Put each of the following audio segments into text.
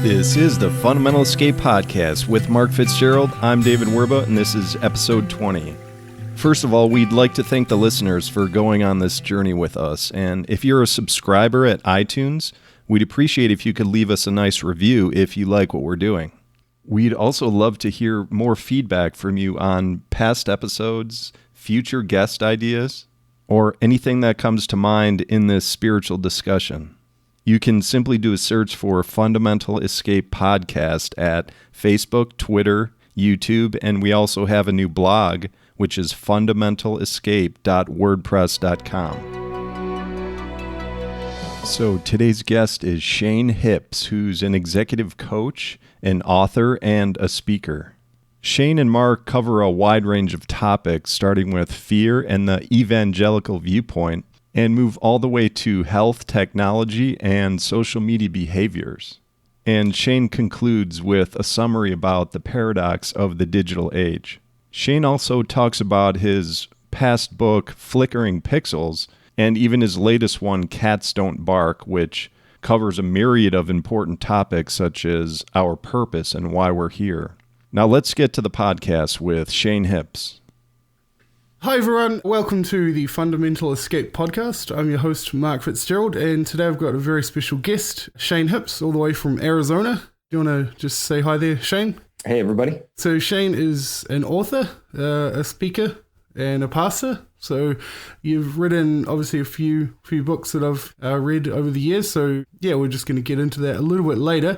This is the Fundamental Escape Podcast with Mark Fitzgerald. I'm David Werba, and this is episode 20. First of all, we'd like to thank the listeners for going on this journey with us. And if you're a subscriber at iTunes, we'd appreciate if you could leave us a nice review if you like what we're doing. We'd also love to hear more feedback from you on past episodes, future guest ideas, or anything that comes to mind in this spiritual discussion. You can simply do a search for Fundamental Escape Podcast at Facebook, Twitter, YouTube, and we also have a new blog, which is fundamentalescape.wordpress.com. So today's guest is Shane Hipps, who's an executive coach, an author, and a speaker. Shane and Mark cover a wide range of topics, starting with fear and the evangelical viewpoint, and move all the way to health, technology, and social media behaviors. And Shane concludes with a summary about the paradox of the digital age. Shane also talks about his past book, Flickering Pixels, and even his latest one, Cats Don't Bark, which covers a myriad of important topics such as our purpose and why we're here. Now let's get to the podcast with Shane Hipps. Hi everyone, welcome to the Fundamental Escape Podcast. I'm your host, Mark Fitzgerald, and today I've got a very special guest, Shane Hipps, all the way from Arizona. Do you want to just say hi there, Shane? Hey everybody. So Shane is an author, a speaker, and a pastor. So you've written obviously a few books that I've read over the years. So yeah, we're just going to get into that a little bit later.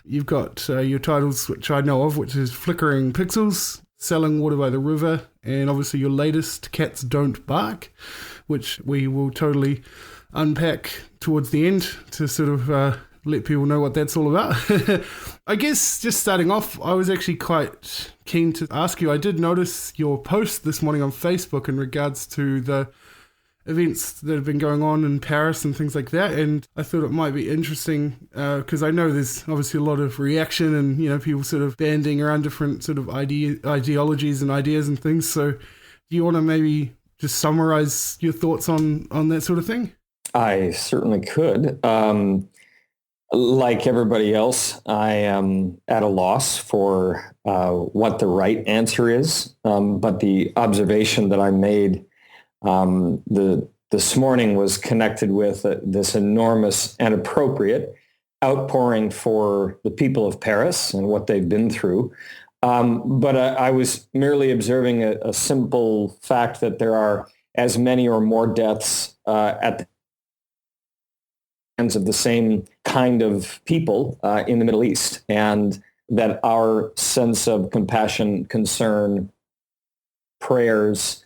You've got your titles, which I know of, which is Flickering Pixels, Selling Water by the River, and obviously your latest, Cats Don't Bark, which we will totally unpack towards the end to sort of let people know what that's all about. I guess just starting off, I was actually quite keen to ask you, I did notice your post this morning on Facebook in regards to the events that have been going on in Paris and things like that, and I thought it might be interesting because I know there's obviously a lot of reaction and, you know, people sort of banding around different sort of ideologies and ideas and things. So do you want to maybe just summarize your thoughts on that sort of thing? I certainly could. Like everybody else, I am at a loss for what the right answer is, but the observation that I made this morning was connected with this enormous and appropriate outpouring for the people of Paris and what they've been through. But I was merely observing a simple fact that there are as many or more deaths at the hands of the same kind of people in the Middle East, and that our sense of compassion, concern, prayers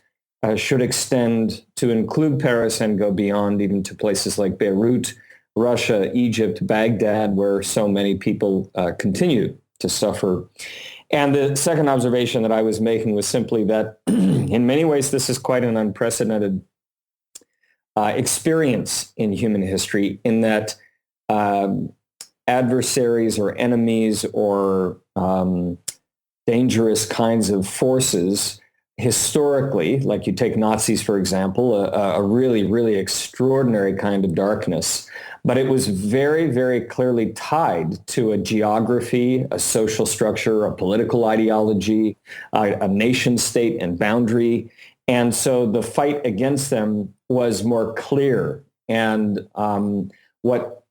should extend to include Paris and go beyond, even to places like Beirut, Russia, Egypt, Baghdad, where so many people continue to suffer. And the second observation that I was making was simply that in many ways, this is quite an unprecedented experience in human history, in that adversaries or enemies or dangerous kinds of forces historically, like you take Nazis, for example, a really, really extraordinary kind of darkness, but it was very, very clearly tied to a geography, a social structure, a political ideology, a nation state and boundary. And so the fight against them was more clear. And what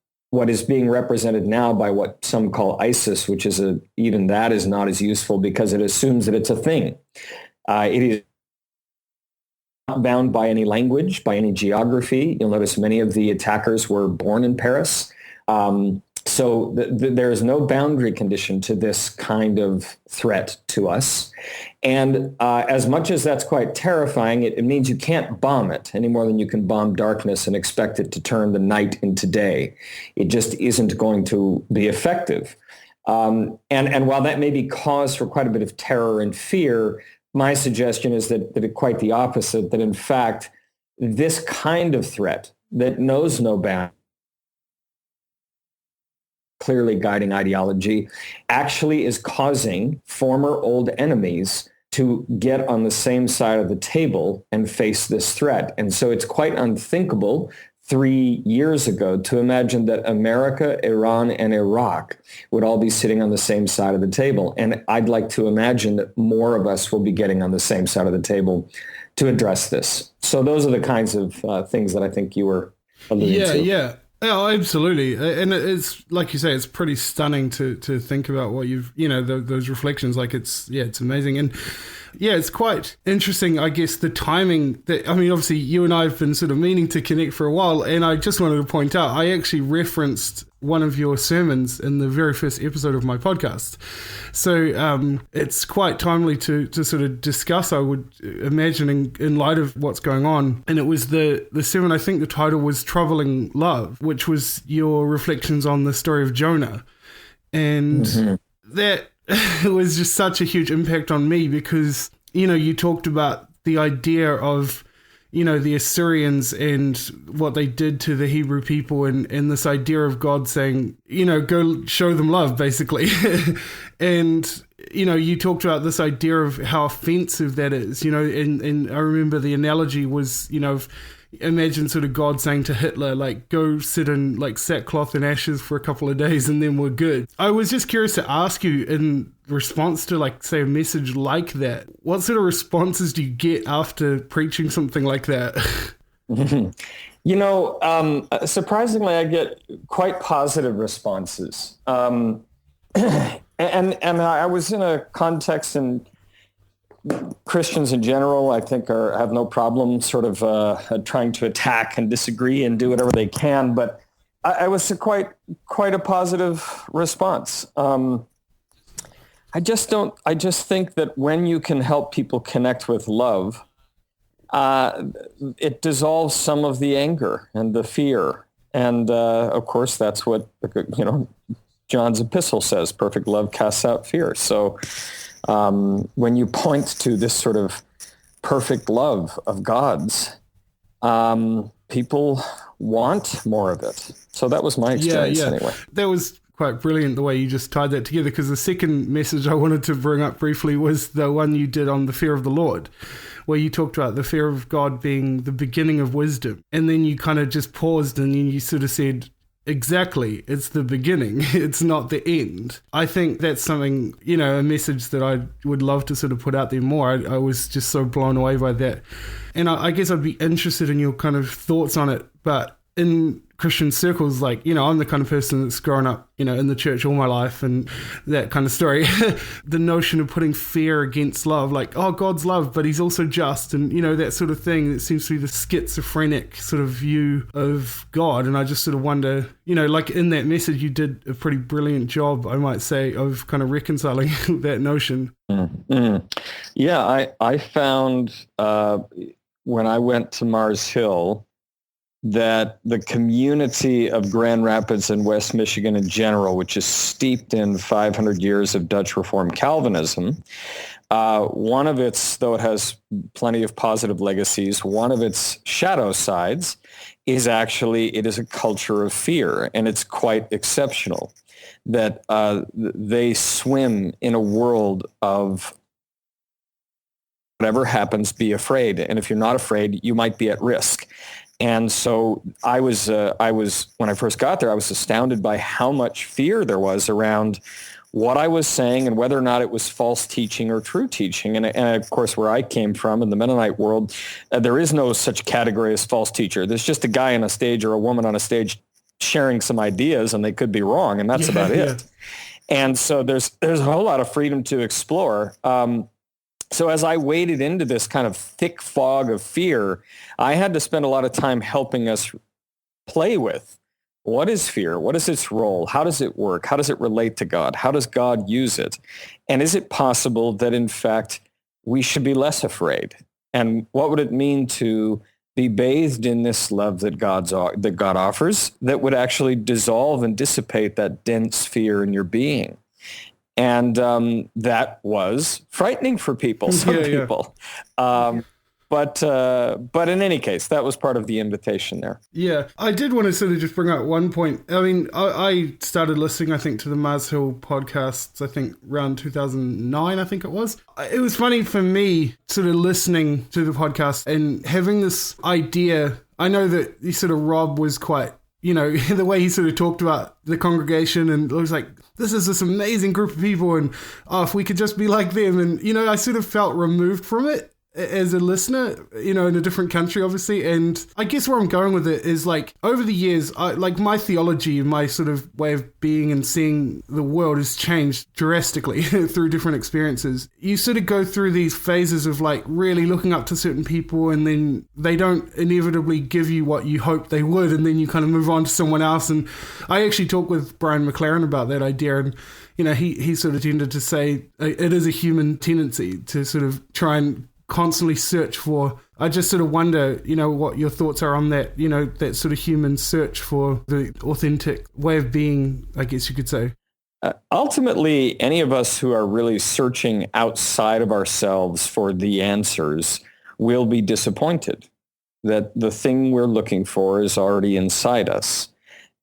is being represented now by what some call ISIS, which is even that is not as useful because it assumes that it's a thing. It is not bound by any language, by any geography. You'll notice many of the attackers were born in Paris. So there is no boundary condition to this kind of threat to us. And as much as that's quite terrifying, it means you can't bomb it any more than you can bomb darkness and expect it to turn the night into day. It just isn't going to be effective. And while that may be cause for quite a bit of terror and fear, my suggestion is that it's quite the opposite, that in fact, this kind of threat that knows no bound, clearly guiding ideology, actually is causing former old enemies to get on the same side of the table and face this threat. And so it's quite unthinkable 3 years ago to imagine that America, Iran, and Iraq would all be sitting on the same side of the table. And I'd like to imagine that more of us will be getting on the same side of the table to address this. So those are the kinds of things that I think you were alluding to. Yeah. Oh, absolutely. And it's, like you say, it's pretty stunning to think about what those reflections. Like it's amazing. And yeah, it's quite interesting, I guess, the timing that, I mean, obviously you and I have been sort of meaning to connect for a while. And I just wanted to point out, I actually referenced one of your sermons in the very first episode of my podcast. So it's quite timely to sort of discuss, I would imagine, in light of what's going on. And it was the sermon, I think the title was Troubling Love, which was your reflections on the story of Jonah. And that was just such a huge impact on me because, you talked about the idea of, the Assyrians and what they did to the Hebrew people and this idea of God saying, go show them love, basically. And, you talked about this idea of how offensive that is, and I remember the analogy was, imagine sort of God saying to Hitler, like, go sit in like sackcloth and ashes for a couple of days and then we're good. I was just curious to ask you, in response to, like, say, a message like that, what sort of responses do you get after preaching something like that? Surprisingly, I get quite positive responses. And I was in a context, and Christians in general, I think, have no problem sort of trying to attack and disagree and do whatever they can. But I was quite a positive response. I just think that when you can help people connect with love, it dissolves some of the anger and the fear. And of course, that's what, John's epistle says, perfect love casts out fear. So when you point to this sort of perfect love of God's, people want more of it. So that was my experience anyway. That was quite brilliant the way you just tied that together, because the second message I wanted to bring up briefly was the one you did on the fear of the Lord, where you talked about the fear of God being the beginning of wisdom. And then you kind of just paused and then you sort of said, exactly, it's the beginning, it's not the end. I think that's something, a message that I would love to sort of put out there more. I was just so blown away by that. And I guess I'd be interested in your kind of thoughts on it, but in Christian circles, like, I'm the kind of person that's grown up, in the church all my life and that kind of story. The notion of putting fear against love, like, oh, God's love, but he's also just, and, that sort of thing, that seems to be the schizophrenic sort of view of God. And I just sort of wonder, like in that message, you did a pretty brilliant job, I might say, of kind of reconciling that notion. Mm-hmm. Yeah, I found when I went to Mars Hill, that the community of Grand Rapids and West Michigan in general, which is steeped in 500 years of Dutch Reformed Calvinism, one of its, though it has plenty of positive legacies, one of its shadow sides is actually, it is a culture of fear, and it's quite exceptional that they swim in a world of whatever happens, be afraid. And if you're not afraid, you might be at risk. And so I was when I first got there, I was astounded by how much fear there was around what I was saying and whether or not it was false teaching or true teaching. And of course, where I came from in the Mennonite world, there is no such category as false teacher. There's just a guy on a stage or a woman on a stage sharing some ideas, and they could be wrong, and that's about it. And so there's a whole lot of freedom to explore. So as I waded into this kind of thick fog of fear, I had to spend a lot of time helping us play with what is fear? What is its role? How does it work? How does it relate to God? How does God use it? And is it possible that, in fact, we should be less afraid? And what would it mean to be bathed in this love that God offers that would actually dissolve and dissipate that dense fear in your being? And that was frightening for people, some people. But in any case, that was part of the invitation there. Yeah, I did want to sort of just bring up one point. I mean, I started listening, I think, to the Mars Hill podcasts, I think, around 2009, I think it was. It was funny for me sort of listening to the podcast and having this idea I know that Rob was quite, the way he sort of talked about the congregation, and it was like, this is this amazing group of people, and if we could just be like them. And, I sort of felt removed from it as a listener, in a different country, obviously. And I guess where I'm going with it is, like, over the years, my theology and my sort of way of being and seeing the world has changed drastically through different experiences. You sort of go through these phases of, like, really looking up to certain people, and then they don't inevitably give you what you hope they would, and then you kind of move on to someone else. And I actually talked with Brian McLaren about that idea, and he sort of tended to say it is a human tendency to sort of try and constantly search for. I just sort of wonder, what your thoughts are on that, that sort of human search for the authentic way of being, I guess you could say. Ultimately, any of us who are really searching outside of ourselves for the answers will be disappointed that the thing we're looking for is already inside us.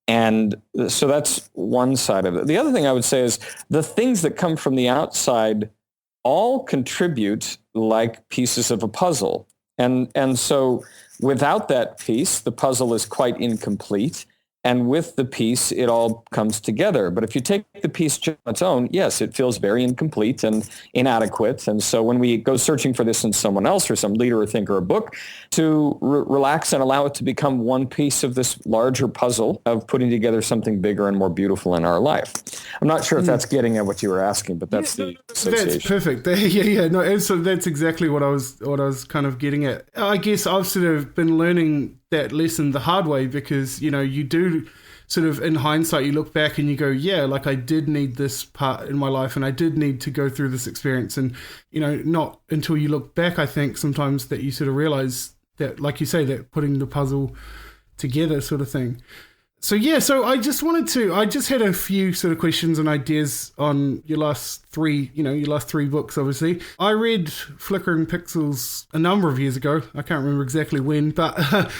And so that's one side of it. The other thing I would say is the things that come from the outside all contribute like pieces of a puzzle. And so without that piece, the puzzle is quite incomplete. And with the piece, it all comes together. But if you take the piece on its own, yes, it feels very incomplete and inadequate. And so when we go searching for this in someone else or some leader or thinker or book, to relax and allow it to become one piece of this larger puzzle of putting together something bigger and more beautiful in our life. I'm not sure if that's getting at what you were asking, but that's the association. That's perfect. Yeah. No, and so that's exactly what I was kind of getting at. I guess I've sort of been learning that lesson the hard way, because you do sort of, in hindsight, you look back and you go, yeah, like I did need this part in my life, and I did need to go through this experience. And not until you look back, I think sometimes, that you sort of realize that, like you say, that putting the puzzle together sort of thing. So I just had a few sort of questions and ideas on your last three books, obviously. I read Flickering Pixels a number of years ago. I can't remember exactly when, but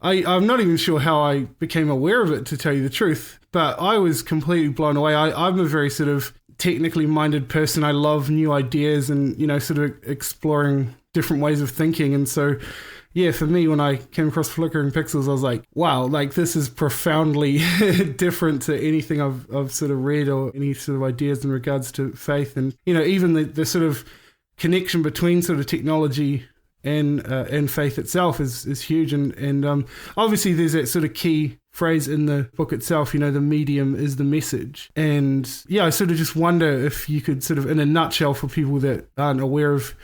I'm not even sure how I became aware of it, to tell you the truth. But I was completely blown away. I'm a very sort of technically minded person. I love new ideas and, sort of exploring different ways of thinking. And so, yeah, for me, when I came across Flickering Pixels, I was like, wow, like this is profoundly different to anything I've sort of read, or any sort of ideas in regards to faith. And, even the sort of connection between sort of technology and faith itself is huge. And obviously there's that sort of key phrase in the book itself, the medium is the message. And yeah, I sort of just wonder if you could sort of, in a nutshell, for people that aren't aware of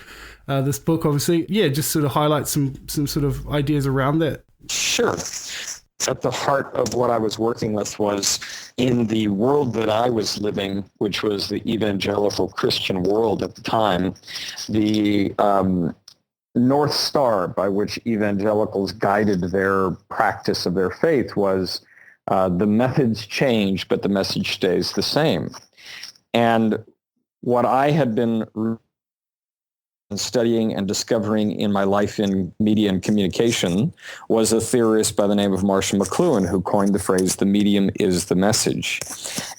this book, obviously, just sort of highlight some sort of ideas around that. Sure. At the heart of what I was working with was, in the world that I was living, which was the evangelical Christian world at the time, the North Star by which evangelicals guided their practice of their faith was the methods change, but the message stays the same. And what I had been studying and discovering in my life in media and communication was a theorist by the name of Marshall McLuhan, who coined the phrase, the medium is the message.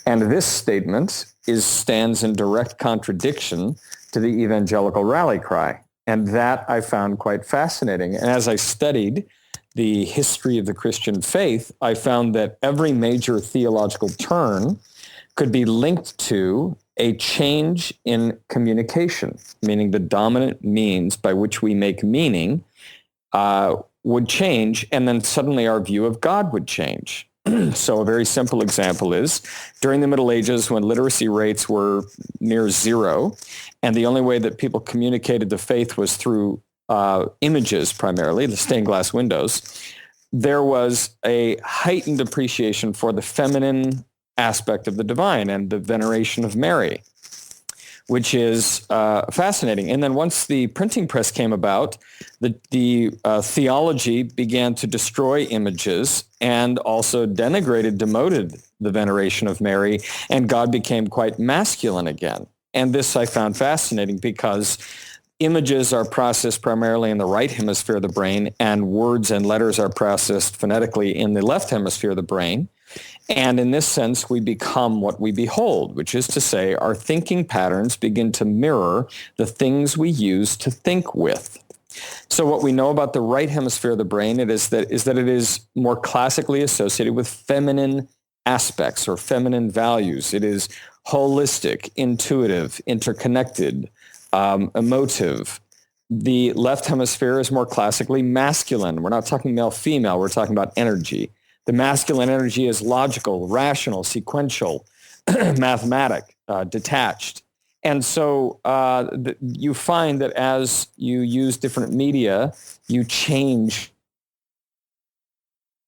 And this statement stands in direct contradiction to the evangelical rally cry. And that I found quite fascinating. And as I studied the history of the Christian faith, I found that every major theological turn could be linked to a change in communication, meaning the dominant means by which we make meaning would change, and then suddenly our view of God would change. So a very simple example is, during the Middle Ages, when literacy rates were near zero, and the only way that people communicated the faith was through images primarily, the stained glass windows, there was a heightened appreciation for the feminine aspect of the divine and the veneration of Mary, which is fascinating. And then once the printing press came about, the theology began to destroy images and also demoted the veneration of Mary, and God became quite masculine again. And this I found fascinating because images are processed primarily in the right hemisphere of the brain, and words and letters are processed phonetically in the left hemisphere of the brain. And in this sense, we become what we behold, which is to say, our thinking patterns begin to mirror the things we use to think with. So what we know about the right hemisphere of the brain is that it is more classically associated with feminine aspects or feminine values. It is holistic, intuitive, interconnected, emotive. The left hemisphere is more classically masculine. We're not talking male-female. We're talking about energy. The masculine energy is logical, rational, sequential, mathematic, detached. And so you find that as you use different media, you change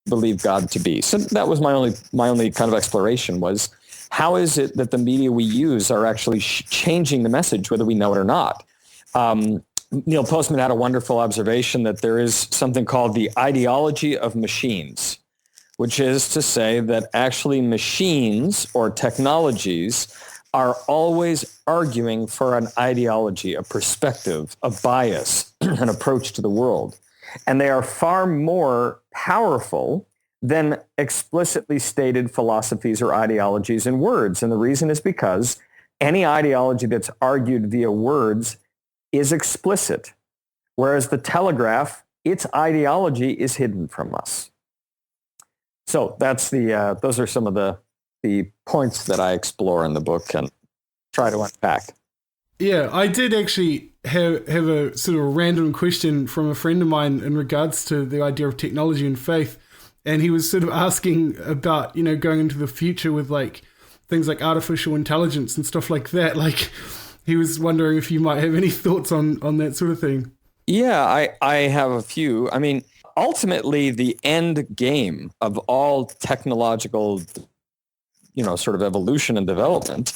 believe God to be. So that was my only kind of exploration was, how is it that the media we use are actually changing the message, whether we know it or not? Neil Postman had a wonderful observation that there is something called the ideology of machines, which is to say that actually machines or technologies are always arguing for an ideology, a perspective, a bias, an approach to the world. And they are far more powerful than explicitly stated philosophies or ideologies in words. And the reason is because any ideology that's argued via words is explicit, whereas the telegraph, its ideology is hidden from us. So that's those are some of the points that I explore in the book and try to unpack. Yeah, I did actually have a sort of a random question from a friend of mine in regards to the idea of technology and faith. And he was sort of asking about, going into the future with like things like artificial intelligence and stuff like that. Like, he was wondering if you might have any thoughts on that sort of thing. Yeah, I have a few. I mean, ultimately, the end game of all technological, sort of evolution and development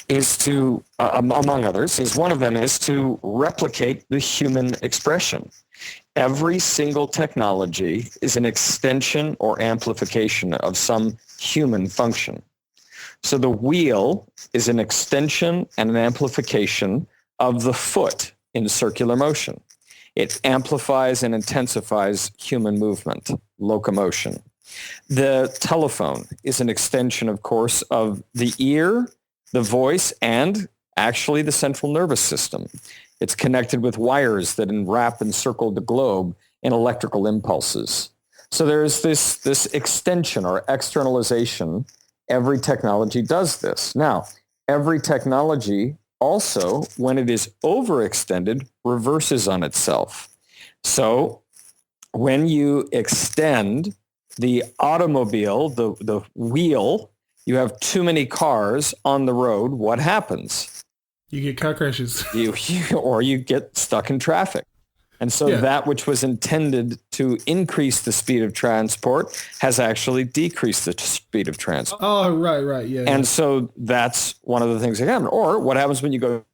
is to, among others, one of them is to replicate the human expression. Every single technology is an extension or amplification of some human function. So the wheel is an extension and an amplification of the foot in circular motion. It amplifies and intensifies human movement, locomotion. The telephone is an extension, of course, of the ear, the voice, and actually the central nervous system. It's connected with wires that enwrap and circle the globe in electrical impulses. So there's this extension or externalization. Every technology does this. Now, every technology also, when it is overextended, reverses on itself. So when you extend the automobile, the wheel, you have too many cars on the road, what happens? You get car crashes. Or you get stuck in traffic. And so that which was intended to increase the speed of transport has actually decreased the speed of transport. Oh, right, yeah. And so that's one of the things that happen. Or what happens when you go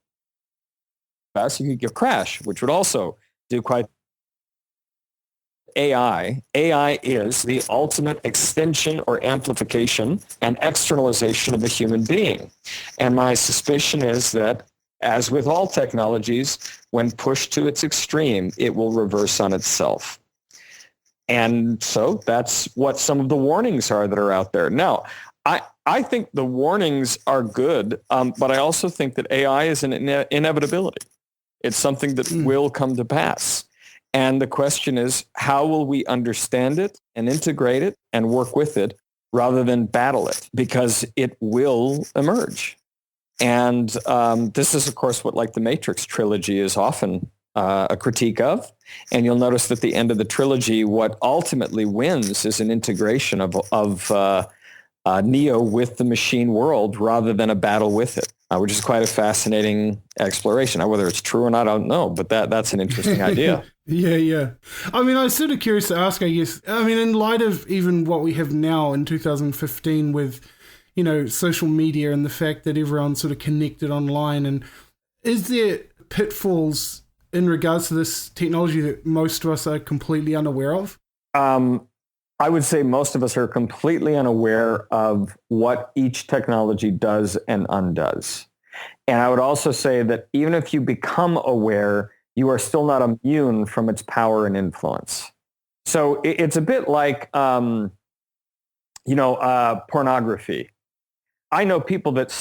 fast, you could get a crash, which would also do quite. AI is the ultimate extension or amplification and externalization of the human being. And my suspicion is that, as with all technologies, when pushed to its extreme, it will reverse on itself. And so that's what some of the warnings are that are out there. Now, I think the warnings are good, but I also think that AI is an inevitability. It's something that will come to pass. And the question is, how will we understand it and integrate it and work with it rather than battle it? Because it will emerge. And this is, of course, what like the Matrix trilogy is often a critique of. And you'll notice that at the end of the trilogy, what ultimately wins is an integration of Neo with the machine world rather than a battle with it, which is quite a fascinating exploration. Now, whether it's true or not, I don't know, but that's an interesting idea. Yeah. I mean, I was sort of curious to ask, I guess, in light of even what we have now in 2015 with, social media and the fact that everyone's sort of connected online, and is there pitfalls in regards to this technology that most of us are completely unaware of? I would say most of us are completely unaware of what each technology does and undoes. And I would also say that even if you become aware, you are still not immune from its power and influence. So it's a bit like, pornography. I know people that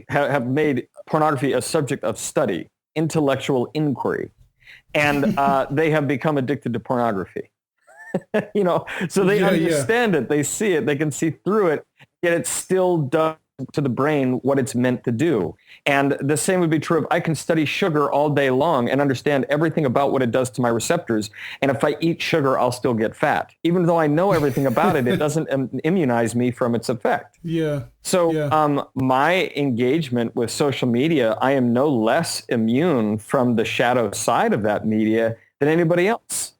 have made pornography a subject of study, intellectual inquiry. And they have become addicted to pornography. So they understand it, they see it, they can see through it, yet it still does to the brain what it's meant to do. And the same would be true of I can study sugar all day long and understand everything about what it does to my receptors. And if I eat sugar, I'll still get fat. Even though I know everything about it, it doesn't immunize me from its effect. Yeah. So my engagement with social media, I am no less immune from the shadow side of that media than anybody else.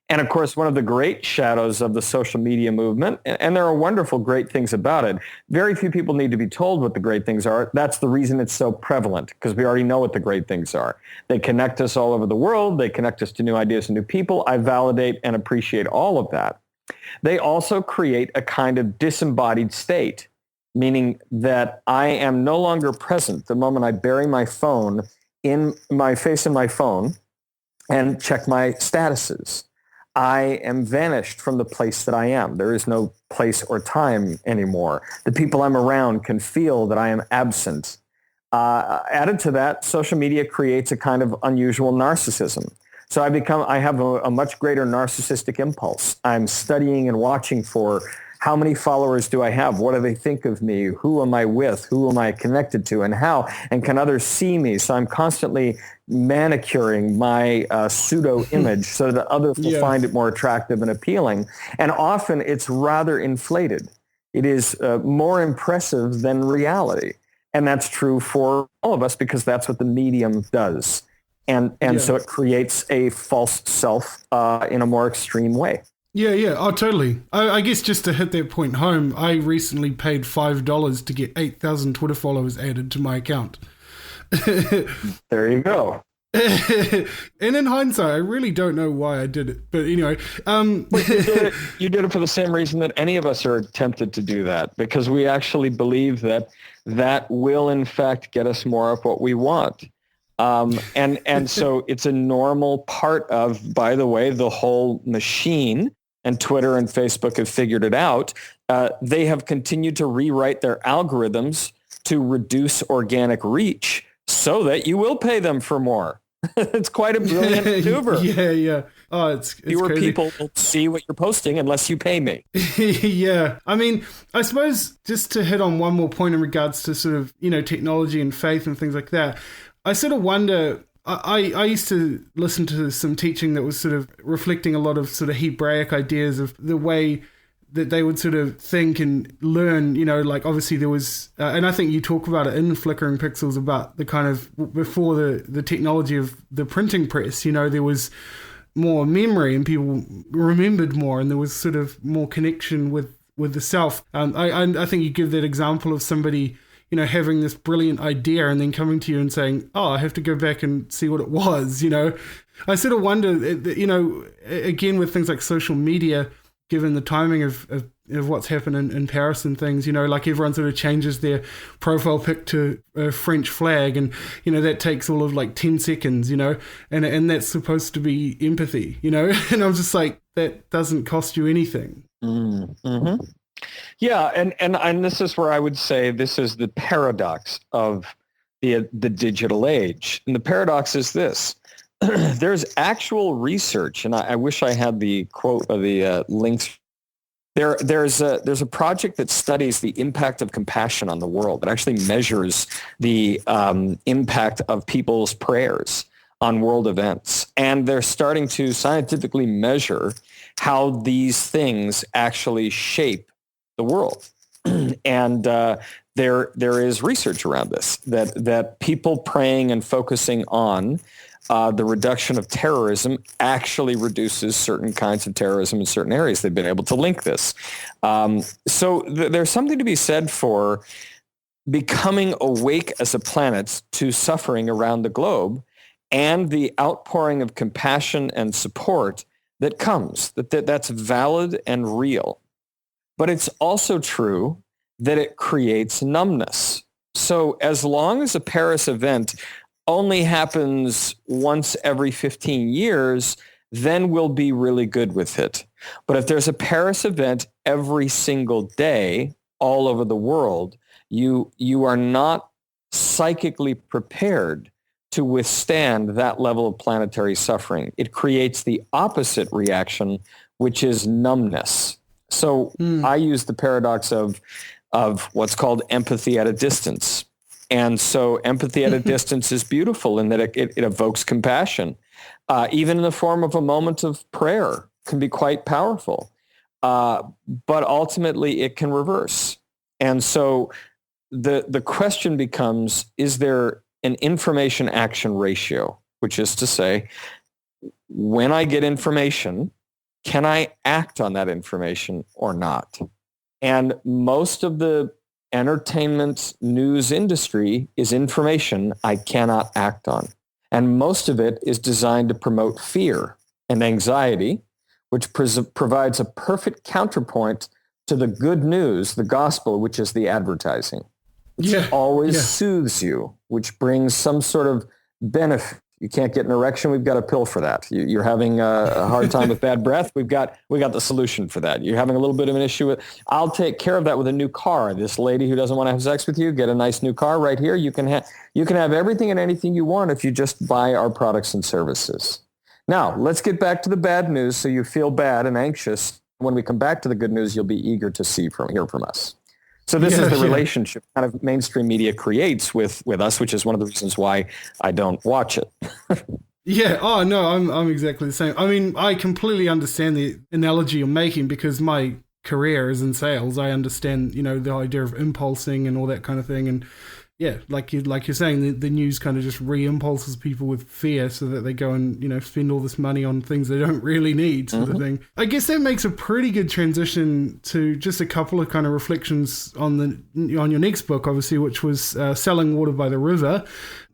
And of course, one of the great shadows of the social media movement, and there are wonderful, great things about it. Very few people need to be told what the great things are. That's the reason it's so prevalent, because we already know what the great things are. They connect us all over the world. They connect us to new ideas and new people. I validate and appreciate all of that. They also create a kind of disembodied state, meaning that I am no longer present the moment I bury my phone in my face in my phone and check my statuses. I am vanished from the place that I am. There is no place or time anymore. The people I'm around can feel that I am absent. Added to that, social media creates a kind of unusual narcissism. So I have a much greater narcissistic impulse. I'm studying and watching for how many followers do I have? What do they think of me? Who am I with? Who am I connected to? And how? And can others see me? So I'm constantly manicuring my pseudo image so that others will find it more attractive and appealing. And often it's rather inflated. It is more impressive than reality. And that's true for all of us because that's what the medium does. And so it creates a false self in a more extreme way. Yeah. Oh, totally. I guess just to hit that point home, I recently paid $5 to get 8,000 Twitter followers added to my account. There you go. And in hindsight, I really don't know why I did it. But anyway. You did it for the same reason that any of us are tempted to do that, because we actually believe that will, in fact, get us more of what we want. And so it's a normal part of, by the way, the whole machine, and Twitter and Facebook have figured it out. They have continued to rewrite their algorithms to reduce organic reach so that you will pay them for more. It's quite a brilliant maneuver. Yeah. Oh, it's fewer crazy. People will see what you're posting unless you pay me. Yeah. I mean, I suppose just to hit on one more point in regards to sort of, technology and faith and things like that, I sort of wonder, I used to listen to some teaching that was sort of reflecting a lot of sort of Hebraic ideas of the way that they would sort of think and learn, like obviously there was, and I think you talk about it in Flickering Pixels about the kind of, before the technology of the printing press, there was more memory and people remembered more and there was sort of more connection with the self. I think you give that example of somebody, having this brilliant idea and then coming to you and saying, oh, I have to go back and see what it was, I sort of wonder, again, with things like social media, given the timing of what's happened in Paris and things, like everyone sort of changes their profile pic to a French flag and, that takes all of like 10 seconds, and that's supposed to be empathy, and I'm just like, that doesn't cost you anything. Mm-hmm. Yeah, and this is where I would say this is the paradox of the digital age. And the paradox is this. There's actual research, and I wish I had the quote or the links. There's a project that studies the impact of compassion on the world. It actually measures the impact of people's prayers on world events. And they're starting to scientifically measure how these things actually shape the world. And there is research around this, that people praying and focusing on the reduction of terrorism actually reduces certain kinds of terrorism in certain areas. They've been able to link this. So there's something to be said for becoming awake as a planet to suffering around the globe and the outpouring of compassion and support that comes, that's valid and real. But it's also true that it creates numbness. So as long as a Paris event only happens once every 15 years, then we'll be really good with it. But if there's a Paris event every single day all over the world, you are not psychically prepared to withstand that level of planetary suffering. It creates the opposite reaction, which is numbness. So I use the paradox of what's called empathy at a distance. And so empathy at a distance is beautiful in that it evokes compassion. Even in the form of a moment of prayer can be quite powerful. But ultimately it can reverse. And so the question becomes, is there an information action ratio, which is to say, when I get information, can I act on that information or not? And most of the entertainment news industry is information I cannot act on. And most of it is designed to promote fear and anxiety, which provides a perfect counterpoint to the good news, the gospel, which is the advertising. It always soothes you, which brings some sort of benefit. You can't get an erection, we've got a pill for that. You're having a hard time with bad breath, we got the solution for that. You're having a little bit of an issue with, I'll take care of that with a new car. This lady who doesn't want to have sex with you, get a nice new car right here. You can have everything and anything you want if you just buy our products and services. Now, let's get back to the bad news so you feel bad and anxious. When we come back to the good news, you'll be eager to hear from us. So this is the relationship kind of mainstream media creates with us, which is one of the reasons why I don't watch it. Yeah. Oh, no, I'm exactly the same. I mean, I completely understand the analogy you're making because my career is in sales. I understand, the idea of impulsing and all that kind of thing. And yeah, like you're saying, the news kind of just re-impulses people with fear so that they go and, spend all this money on things they don't really need sort of thing. I guess that makes a pretty good transition to just a couple of kind of reflections on your next book, obviously, which was Selling Water by the River,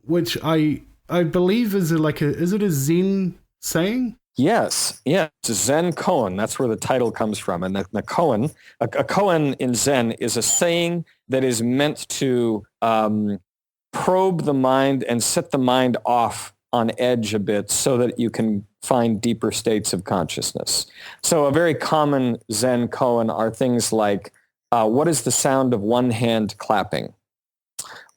which I believe is it a Zen saying? Yes. Yeah. It's a Zen koan. That's where the title comes from. And the koan, a koan in Zen is a saying that is meant to probe the mind and set the mind off on edge a bit so that you can find deeper states of consciousness. So a very common Zen koan are things like, what is the sound of one hand clapping?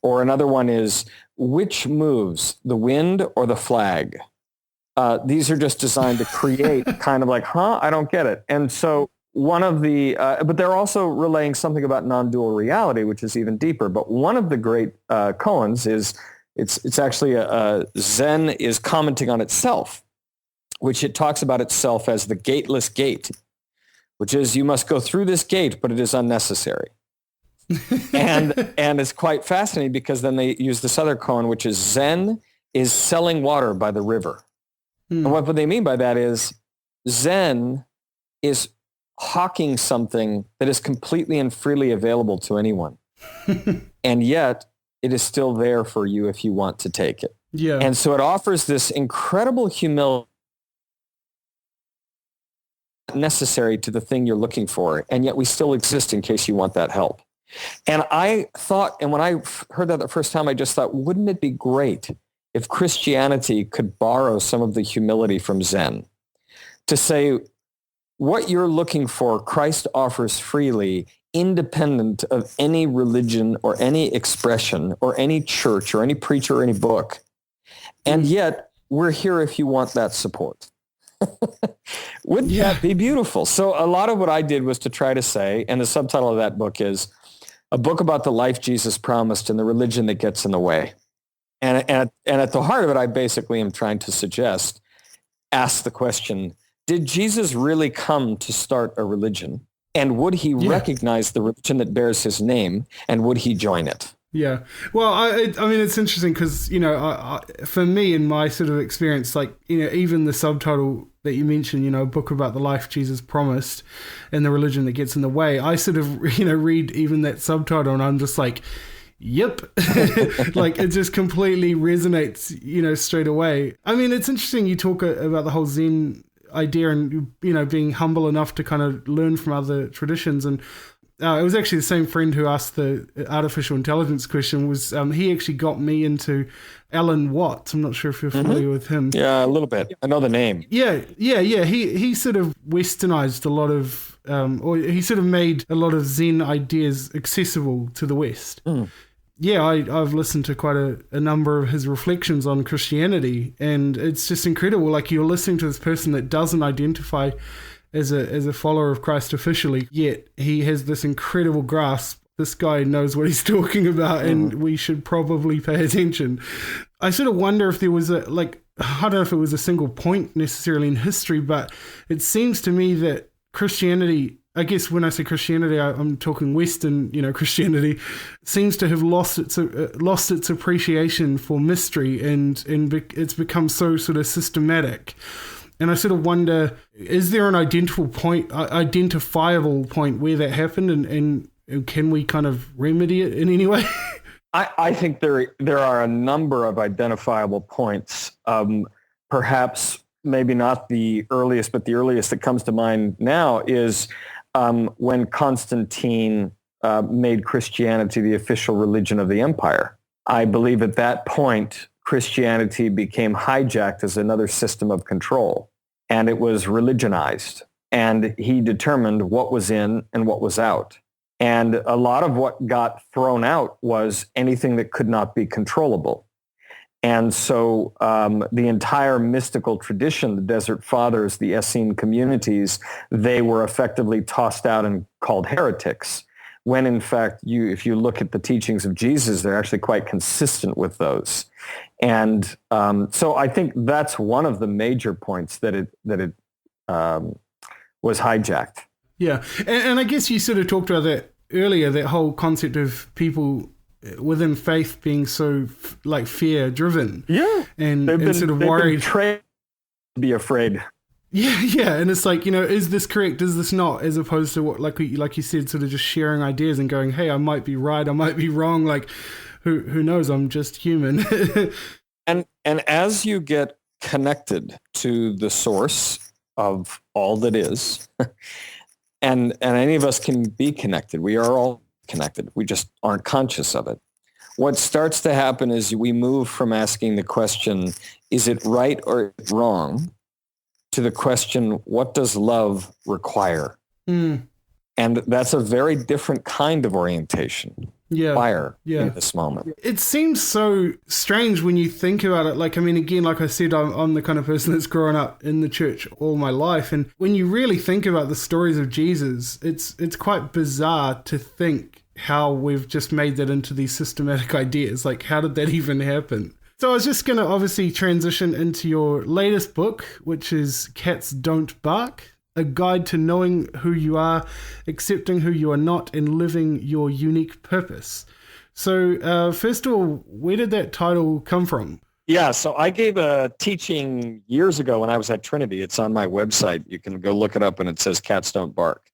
Or another one is, which moves, the wind or the flag? These are just designed to create kind of like, I don't get it. And so one of the, but they're also relaying something about non-dual reality, which is even deeper. But one of the great koans is, it's actually Zen is commenting on itself, which it talks about itself as the gateless gate, which is you must go through this gate, but it is unnecessary. and it's quite fascinating because then they use this other koan, which is Zen is selling water by the river. And what they mean by that is Zen is hawking something that is completely and freely available to anyone. And yet it is still there for you if you want to take it. Yeah. And so it offers this incredible humility necessary to the thing you're looking for. And yet we still exist in case you want that help. And I thought, and when I heard that the first time, I just thought, wouldn't it be great if Christianity could borrow some of the humility from Zen to say, what you're looking for, Christ offers freely, independent of any religion or any expression or any church or any preacher or any book. And yet we're here if you want that support. Wouldn't that be beautiful? So a lot of what I did was to try to say, and the subtitle of that book is a book about the life Jesus promised and the religion that gets in the way. And at the heart of it, I basically am trying to suggest, ask the question, did Jesus really come to start a religion? And would he recognize the religion that bears his name? And would he join it? Yeah. Well, I mean, it's interesting because, for me, in my sort of experience, even the subtitle that you mentioned, a book about the life Jesus promised and the religion that gets in the way, I sort of, read even that subtitle and I'm just like, yep. It just completely resonates, straight away. I mean, it's interesting you talk about the whole Zen idea and, being humble enough to kind of learn from other traditions. And it was actually the same friend who asked the artificial intelligence question was, he actually got me into Alan Watts. I'm not sure if you're familiar with him. Yeah, a little bit. I know the name. Yeah. He sort of westernized a lot of, or he sort of made a lot of Zen ideas accessible to the West. yeah, I've listened to quite a number of his reflections on Christianity, and it's just incredible. Like, you're listening to this person that doesn't identify as a follower of Christ officially, yet he has this incredible grasp. This guy knows what he's talking about, and we should probably pay attention. I sort of wonder if there was I don't know if it was a single point necessarily in history, but it seems to me that Christianity, I guess when I say Christianity, I'm talking Western, Christianity, seems to have lost its appreciation for mystery, and it's become so sort of systematic. And I sort of wonder, is there an identifiable point where that happened, and can we kind of remedy it in any way? I think there are a number of identifiable points. Perhaps maybe not the earliest, but the earliest that comes to mind now is when Constantine made Christianity the official religion of the empire. I believe at that point, Christianity became hijacked as another system of control, and it was religionized. And he determined what was in and what was out. And a lot of what got thrown out was anything that could not be controllable. And so the entire mystical tradition, the Desert Fathers, the Essene communities, they were effectively tossed out and called heretics, when in fact, if you look at the teachings of Jesus, they're actually quite consistent with those. And so I think that's one of the major points that it was hijacked. Yeah, and I guess you sort of talked about that earlier, that whole concept of people within faith being so fear-driven. Yeah, and sort of worried. They've been trained to be afraid. Yeah, and it's like, is this correct? Is this not? As opposed to what, like you said, sort of just sharing ideas and going, hey, I might be right, I might be wrong. Like, who knows? I'm just human. And as you get connected to the source of all that is, and any of us can be connected. We are all connected. We just aren't conscious of it. What starts to happen is we move from asking the question, is it right or wrong, to the question, what does love require? And that's a very different kind of orientation. Fire in this moment. It seems so strange when you think about it. Like, I mean, again, like I said, I'm the kind of person that's grown up in the church all my life. And when you really think about the stories of Jesus, it's quite bizarre to think how we've just made that into these systematic ideas. Like, how did that even happen? So I was just going to obviously transition into your latest book, which is Cats Don't Bark, a guide to knowing who you are, accepting who you are not, and living your unique purpose. So first of all, where did that title come from? Yeah, so I gave a teaching years ago when I was at Trinity. It's on my website. You can go look it up, and it says Cats Don't Bark.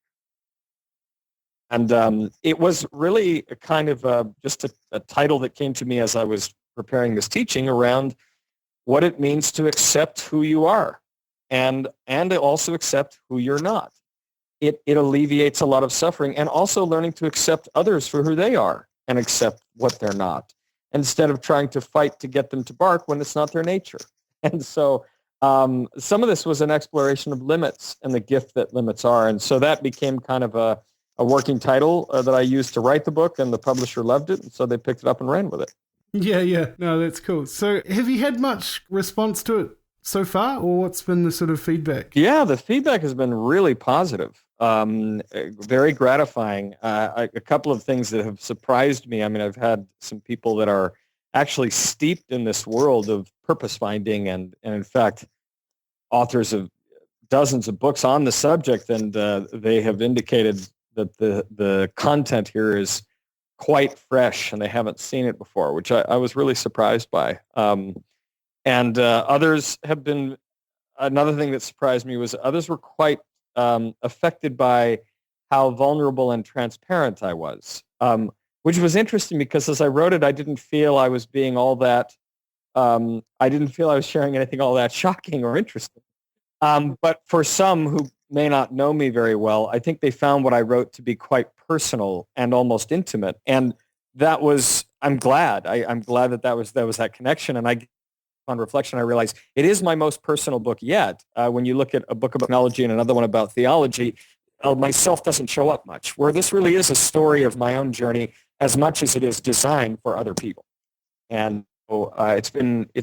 And it was really a kind of just a title that came to me as I was preparing this teaching around what it means to accept who you are. And also accept who you're not. It alleviates a lot of suffering, and also learning to accept others for who they are and accept what they're not, instead of trying to fight to get them to bark when it's not their nature. And so some of this was an exploration of limits and the gift that limits are. And so that became kind of a working title that I used to write the book, and the publisher loved it, and so they picked it up and ran with it. Yeah. No, that's cool. So have you had much response to it so far, or what's been the sort of feedback? Yeah, the feedback has been really positive, very gratifying. A couple of things that have surprised me. I mean, I've had some people that are actually steeped in this world of purpose finding, and in fact, authors of dozens of books on the subject, and they have indicated that the content here is quite fresh, and they haven't seen it before, which I was really surprised by. And others have been, another thing that surprised me was others were quite affected by how vulnerable and transparent I was, which was interesting because as I wrote it, I didn't feel I was being all that, I didn't feel I was sharing anything all that shocking or interesting. But for some who may not know me very well, I think they found what I wrote to be quite personal and almost intimate. And that was, I'm glad. I'm glad that was that connection. And on reflection, I realized it is my most personal book yet. When you look at a book about technology and another one about theology, myself doesn't show up much, where this really is a story of my own journey, as much as it is designed for other people. And so, it's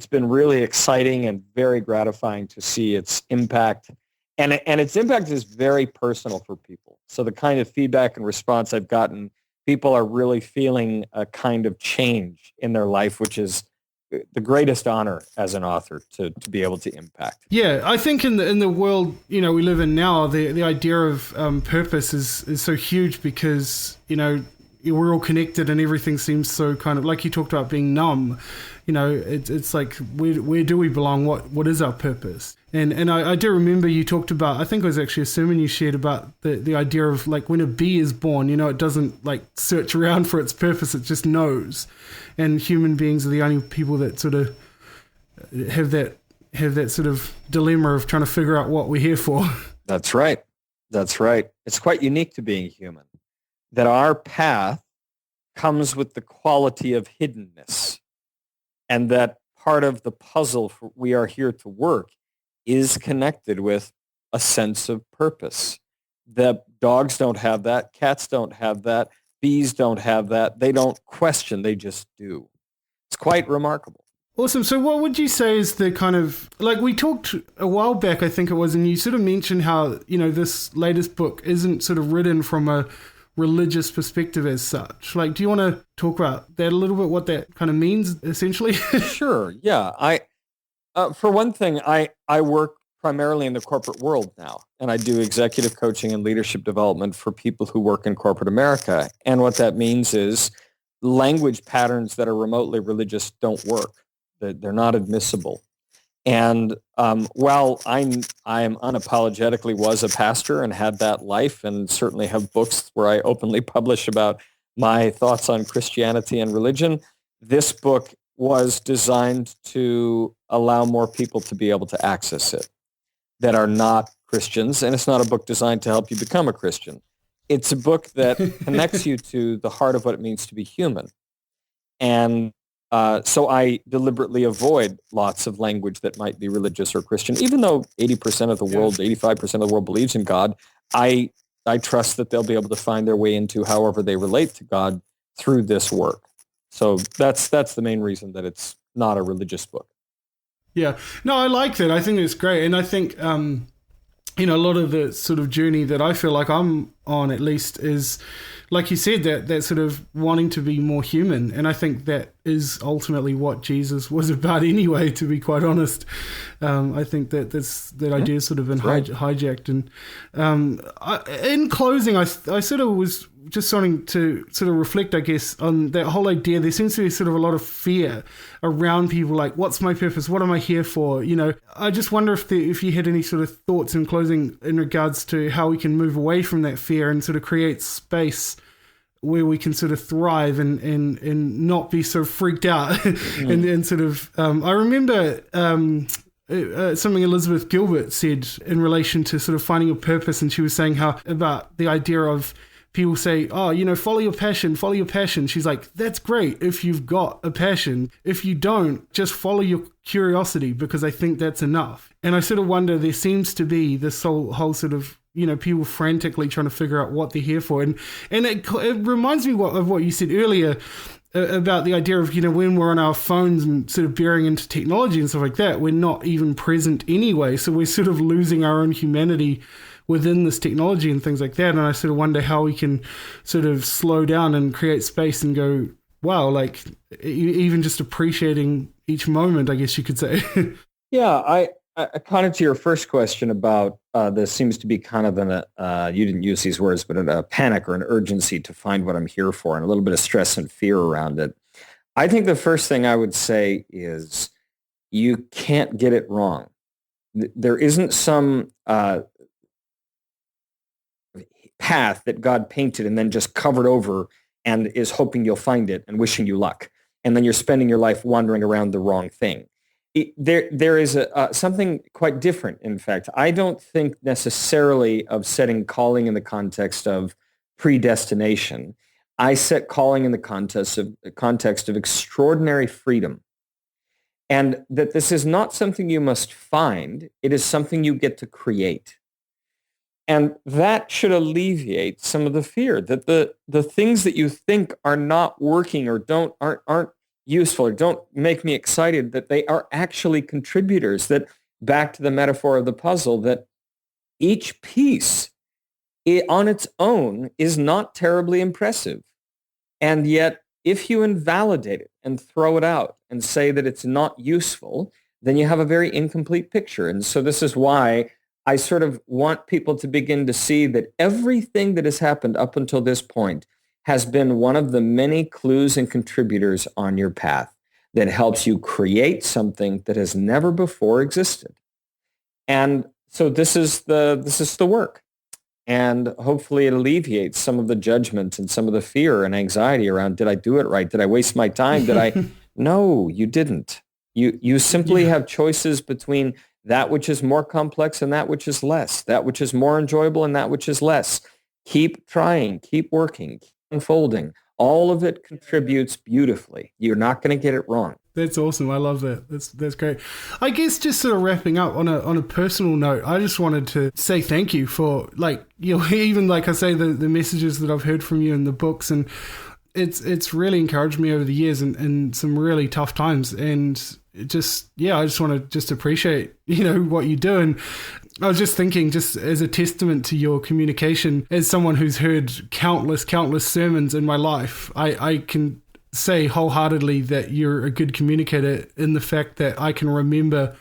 been really exciting and very gratifying to see its impact. And its impact is very personal for people. So the kind of feedback and response I've gotten, people are really feeling a kind of change in their life, which is the greatest honor as an author to be able to impact. Yeah, I think in the world we live in now, the idea of purpose is so huge because we're all connected and everything seems so kind of like you talked about being numb. It's like where do we belong? What is our purpose? And I do remember you talked about, I think it was actually a sermon you shared about the idea of like when a bee is born, it doesn't like search around for its purpose, it just knows. And human beings are the only people that sort of have that sort of dilemma of trying to figure out what we're here for. That's right. That's right. It's quite unique to being human, that our path comes with the quality of hiddenness, and that part of the puzzle we are here to work is connected with a sense of purpose. That dogs don't have that, cats don't have that, bees don't have that. They don't question, they just do. It's quite remarkable. Awesome. So what would you say is the kind of, like we talked a while back, I think it was, and you sort of mentioned how, this latest book isn't sort of written from a religious perspective as such. Like, do you want to talk about that a little bit, what that kind of means essentially? Sure. Yeah. For one thing, I work primarily in the corporate world now, and I do executive coaching and leadership development for people who work in corporate America. And what that means is language patterns that are remotely religious don't work. They're not admissible. And while I am unapologetically was a pastor and had that life, and certainly have books where I openly publish about my thoughts on Christianity and religion, this book was designed to allow more people to be able to access it that are not Christians. And it's not a book designed to help you become a Christian. It's a book that connects you to the heart of what it means to be human. And so I deliberately avoid lots of language that might be religious or Christian. Even though 80% of the world, 85% of the world believes in God, I trust that they'll be able to find their way into however they relate to God through this work. So that's the main reason that it's not a religious book. Yeah. No, I like that. I think it's great. And I think, a lot of the sort of journey that I feel like I'm on, at least, is, like you said, that sort of wanting to be more human. And I think that is ultimately what Jesus was about anyway, to be quite honest. I think that idea has sort of been hijacked. And in closing, I sort of was just starting to sort of reflect, I guess, on that whole idea. There seems to be sort of a lot of fear around people, like, what's my purpose? What am I here for? I just wonder if you had any sort of thoughts in closing in regards to how we can move away from that fear and sort of create space where we can sort of thrive and not be so freaked out. and sort of, I remember something Elizabeth Gilbert said in relation to sort of finding a purpose, and she was saying how about the idea of people say, follow your passion, follow your passion. She's like, that's great if you've got a passion. If you don't, just follow your curiosity, because I think that's enough. And I sort of wonder, there seems to be this whole sort of, people frantically trying to figure out what they're here for. And it reminds me of what you said earlier about the idea of, when we're on our phones and sort of bearing into technology and stuff like that, we're not even present anyway. So we're sort of losing our own humanity within this technology and things like that. And I sort of wonder how we can sort of slow down and create space and go, wow, like even just appreciating each moment, I guess you could say. Yeah, I kind of to your first question about there seems to be kind of you didn't use these words, but a panic or an urgency to find what I'm here for, and a little bit of stress and fear around it. I think the first thing I would say is you can't get it wrong. There isn't some path that God painted and then just covered over and is hoping you'll find it and wishing you luck. And then you're spending your life wandering around the wrong thing. There is something quite different, in fact. I don't think necessarily of setting calling in the context of predestination. I set calling in the context of extraordinary freedom. And that this is not something you must find. It is something you get to create. And that should alleviate some of the fear that the things that you think are not working or aren't useful or don't make me excited, that they are actually contributors, that back to the metaphor of the puzzle, that each piece on its own is not terribly impressive. And yet, if you invalidate it and throw it out and say that it's not useful, then you have a very incomplete picture. And so this is why I sort of want people to begin to see that everything that has happened up until this point has been one of the many clues and contributors on your path that helps you create something that has never before existed. And so this is the work. And hopefully it alleviates some of the judgment and some of the fear and anxiety around, did I do it right? Did I waste my time? No, you didn't. You simply have choices between that which is more complex and that which is less, that which is more enjoyable and that which is less. Keep trying, keep working, keep unfolding. All of it contributes beautifully. You're not going to get it wrong. That's awesome. I love that. That's great. I guess just sort of wrapping up on a personal note, I just wanted to say thank you for, like, you know, even like I say, the messages that I've heard from you in the books, and it's really encouraged me over the years in some really tough times. And I just want to just appreciate, you know, what you do. And I was just thinking, just as a testament to your communication, as someone who's heard countless sermons in my life, I can say wholeheartedly that you're a good communicator in the fact that I can remember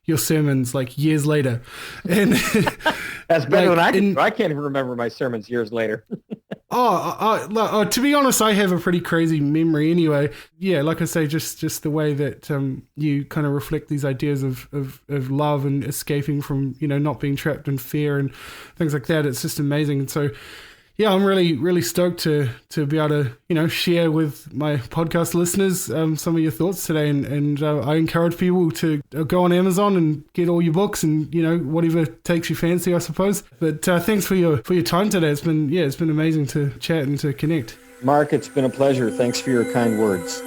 your sermons like years later. And that's better than I can. I can't even remember my sermons years later. To be honest, I have a pretty crazy memory anyway. Yeah, like I say, just the way that you kind of reflect these ideas of love and escaping from, you know, not being trapped in fear and things like that. It's just amazing. And so, yeah, I'm really, really stoked to be able to, you know, share with my podcast listeners some of your thoughts today. And I encourage people to go on Amazon and get all your books and, you know, whatever takes your fancy, I suppose. But thanks for your time today. It's been amazing to chat and to connect. Mark, it's been a pleasure. Thanks for your kind words.